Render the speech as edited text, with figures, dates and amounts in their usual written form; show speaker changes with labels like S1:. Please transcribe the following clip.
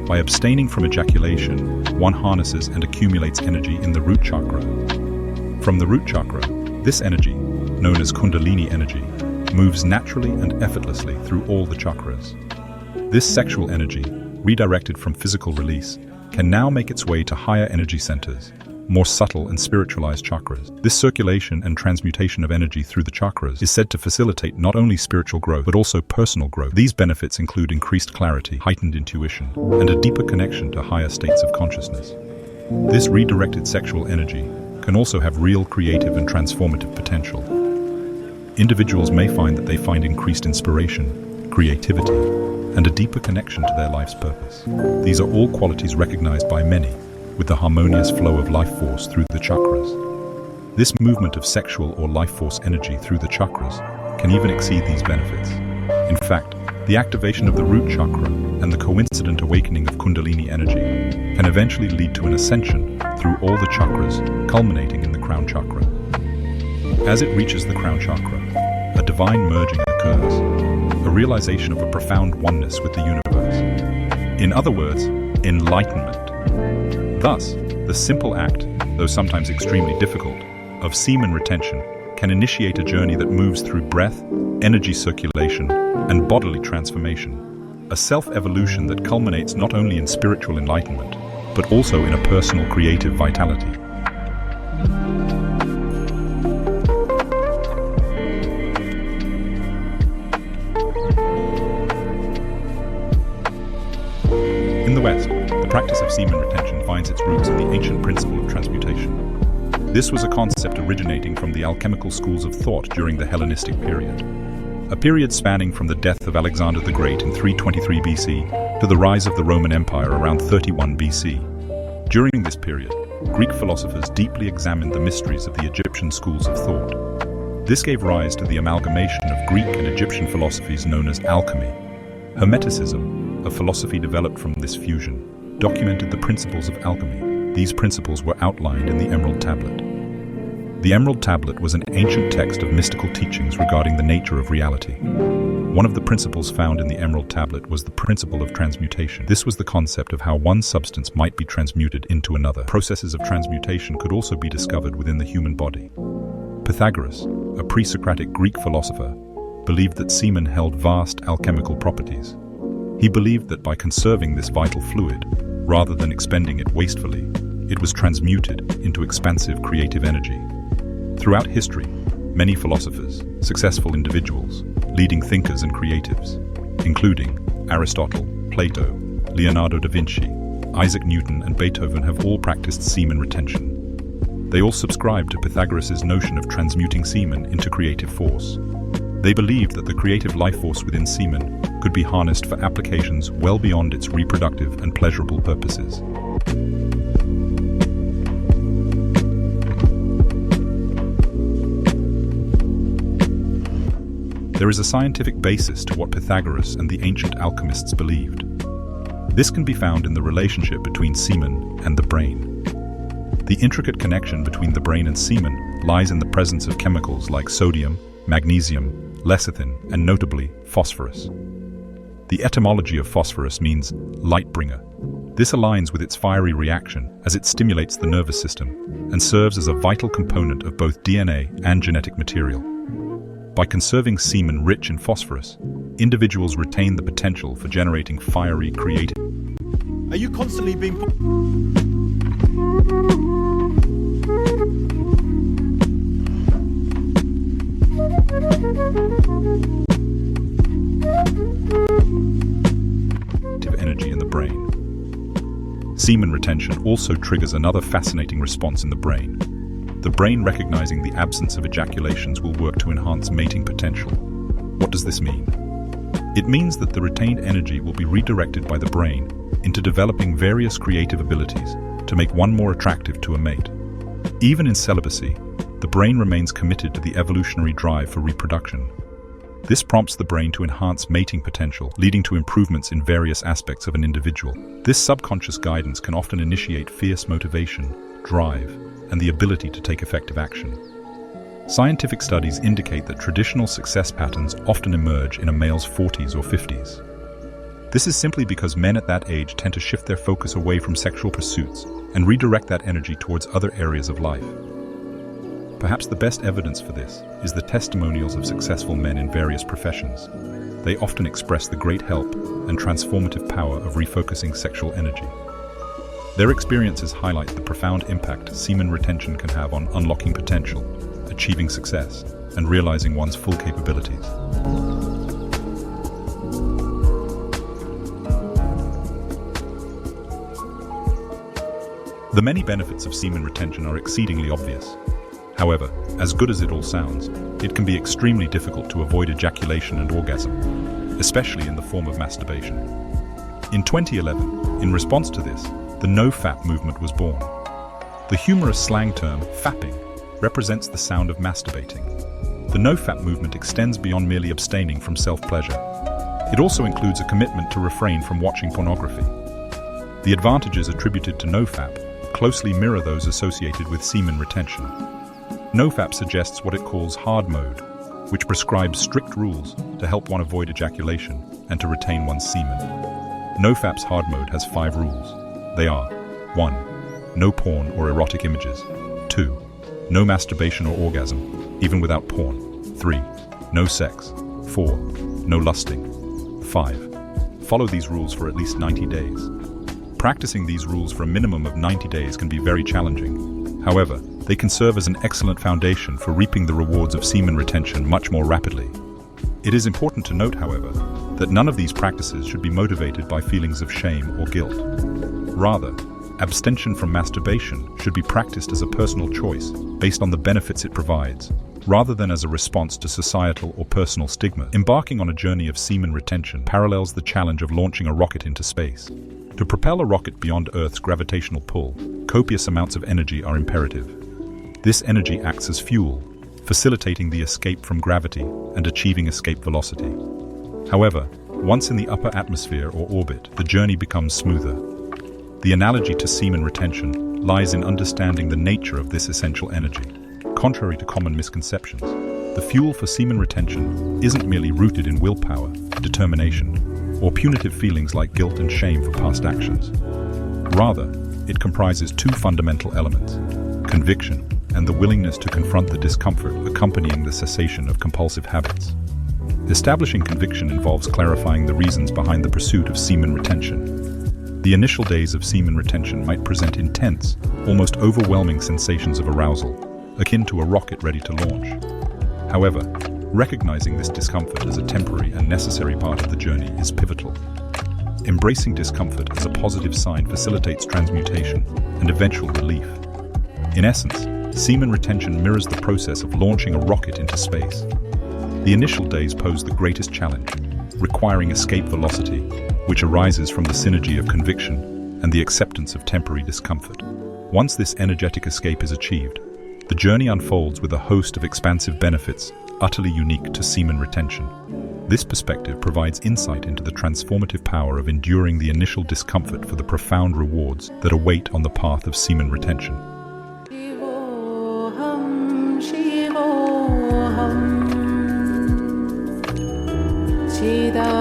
S1: By abstaining from ejaculation, one harnesses and accumulates energy in the root chakra. From the root chakra, this energy, known as Kundalini energy, moves naturally and effortlessly through all the chakras. This sexual energy, redirected from physical release, can now make its way to higher energy centers, more subtle and spiritualized chakras. This circulation and transmutation of energy through the chakras is said to facilitate not only spiritual growth but also personal growth. These benefits include increased clarity, heightened intuition, and a deeper connection to higher states of consciousness. This redirected sexual energy can also have real creative and transformative potential. Individuals may find that they find increased inspiration, creativity, and a deeper connection to their life's purpose. These are all qualities recognized by many, with the harmonious flow of life force through the chakras. This movement of sexual or life force energy through the chakras can even exceed these benefits. In fact, the activation of the root chakra and the coincident awakening of Kundalini energy can eventually lead to an ascension through all the chakras, culminating in the crown chakra. As it reaches the crown chakra, a divine merging occurs, a realization of a profound oneness with the universe. In other words, enlightenment. Thus, the simple act, though sometimes extremely difficult, of semen retention can initiate a journey that moves through breath, energy circulation, and bodily transformation. A self-evolution that culminates not only in spiritual enlightenment, but also in a personal creative vitality. In the West, the practice of semen retention finds its roots in the ancient principle of transmutation. This was a concept originating from the alchemical schools of thought during the Hellenistic period, a period spanning from the death of Alexander the Great in 323 BC to the rise of the Roman Empire around 31 BC. During this period, Greek philosophers deeply examined the mysteries of the Egyptian schools of thought. This gave rise to the amalgamation of Greek and Egyptian philosophies known as alchemy. Hermeticism, a philosophy developed from this fusion, documented the principles of alchemy. These principles were outlined in the Emerald Tablet. The Emerald Tablet was an ancient text of mystical teachings regarding the nature of reality. One of the principles found in the Emerald Tablet was the principle of transmutation. This was the concept of how one substance might be transmuted into another. Processes of transmutation could also be discovered within the human body. Pythagoras, a pre-Socratic Greek philosopher, believed that semen held vast alchemical properties. He believed that by conserving this vital fluid, rather than expending it wastefully, it was transmuted into expansive creative energy. Throughout history, many philosophers, successful individuals, leading thinkers and creatives, including Aristotle, Plato, Leonardo da Vinci, Isaac Newton, and Beethoven, have all practiced semen retention. They all subscribed to Pythagoras' notion of transmuting semen into creative force. They believed that the creative life force within semen could be harnessed for applications well beyond its reproductive and pleasurable purposes. There is a scientific basis to what Pythagoras and the ancient alchemists believed. This can be found in the relationship between semen and the brain. The intricate connection between the brain and semen lies in the presence of chemicals like sodium, magnesium, lecithin, and notably, phosphorus. The etymology of phosphorus means light bringer. This aligns with its fiery reaction as it stimulates the nervous system and serves as a vital component of both DNA and genetic material. By conserving semen rich in phosphorus, individuals retain the potential for generating fiery creative.
S2: Are you constantly being
S1: energy in the brain? Semen retention also triggers another fascinating response in the brain. The brain, recognizing the absence of ejaculations, will work to enhance mating potential. What does this mean? It means that the retained energy will be redirected by the brain into developing various creative abilities to make one more attractive to a mate. Even in celibacy, the brain remains committed to the evolutionary drive for reproduction. This prompts the brain to enhance mating potential, leading to improvements in various aspects of an individual. This subconscious guidance can often initiate fierce motivation, drive, and the ability to take effective action. Scientific studies indicate that traditional success patterns often emerge in a male's 40s or 50s. This is simply because men at that age tend to shift their focus away from sexual pursuits and redirect that energy towards other areas of life. Perhaps the best evidence for this is the testimonials of successful men in various professions. They often express the great help and transformative power of refocusing sexual energy. Their experiences highlight the profound impact semen retention can have on unlocking potential, achieving success, and realizing one's full capabilities. The many benefits of semen retention are exceedingly obvious. However, as good as it all sounds, it can be extremely difficult to avoid ejaculation and orgasm, especially in the form of masturbation. In 2011, in response to this, the no-fap movement was born. The humorous slang term, fapping, represents the sound of masturbating. The no-fap movement extends beyond merely abstaining from self-pleasure. It also includes a commitment to refrain from watching pornography. The advantages attributed to no-fap closely mirror those associated with semen retention. No-fap suggests what it calls hard mode, which prescribes strict rules to help one avoid ejaculation and to retain one's semen. No-fap's hard mode has 5 rules. They are: 1. No porn or erotic images. 2. No masturbation or orgasm, even without porn. 3. No sex. 4. No lusting. 5. Follow these rules for at least 90 days. Practicing these rules for a minimum of 90 days can be very challenging. However, they can serve as an excellent foundation for reaping the rewards of semen retention much more rapidly. It is important to note, however, that none of these practices should be motivated by feelings of shame or guilt. Rather, abstention from masturbation should be practiced as a personal choice based on the benefits it provides, rather than as a response to societal or personal stigma. Embarking on a journey of semen retention parallels the challenge of launching a rocket into space. To propel a rocket beyond Earth's gravitational pull, copious amounts of energy are imperative. This energy acts as fuel, facilitating the escape from gravity and achieving escape velocity. However, once in the upper atmosphere or orbit, the journey becomes smoother. The analogy to semen retention lies in understanding the nature of this essential energy. Contrary to common misconceptions, the fuel for semen retention isn't merely rooted in willpower, determination, or punitive feelings like guilt and shame for past actions. Rather, it comprises 2 fundamental elements: conviction and the willingness to confront the discomfort accompanying the cessation of compulsive habits. Establishing conviction involves clarifying the reasons behind the pursuit of semen retention. The initial days of semen retention might present intense, almost overwhelming sensations of arousal, akin to a rocket ready to launch. However, recognizing this discomfort as a temporary and necessary part of the journey is pivotal. Embracing discomfort as a positive sign facilitates transmutation and eventual relief. In essence, semen retention mirrors the process of launching a rocket into space. The initial days pose the greatest challenge, requiring escape velocity, which arises from the synergy of conviction and the acceptance of temporary discomfort. Once this energetic escape is achieved, the journey unfolds with a host of expansive benefits utterly unique to semen retention. This perspective provides insight into the transformative power of enduring the initial discomfort for the profound rewards that await on the path of semen retention.
S3: Shida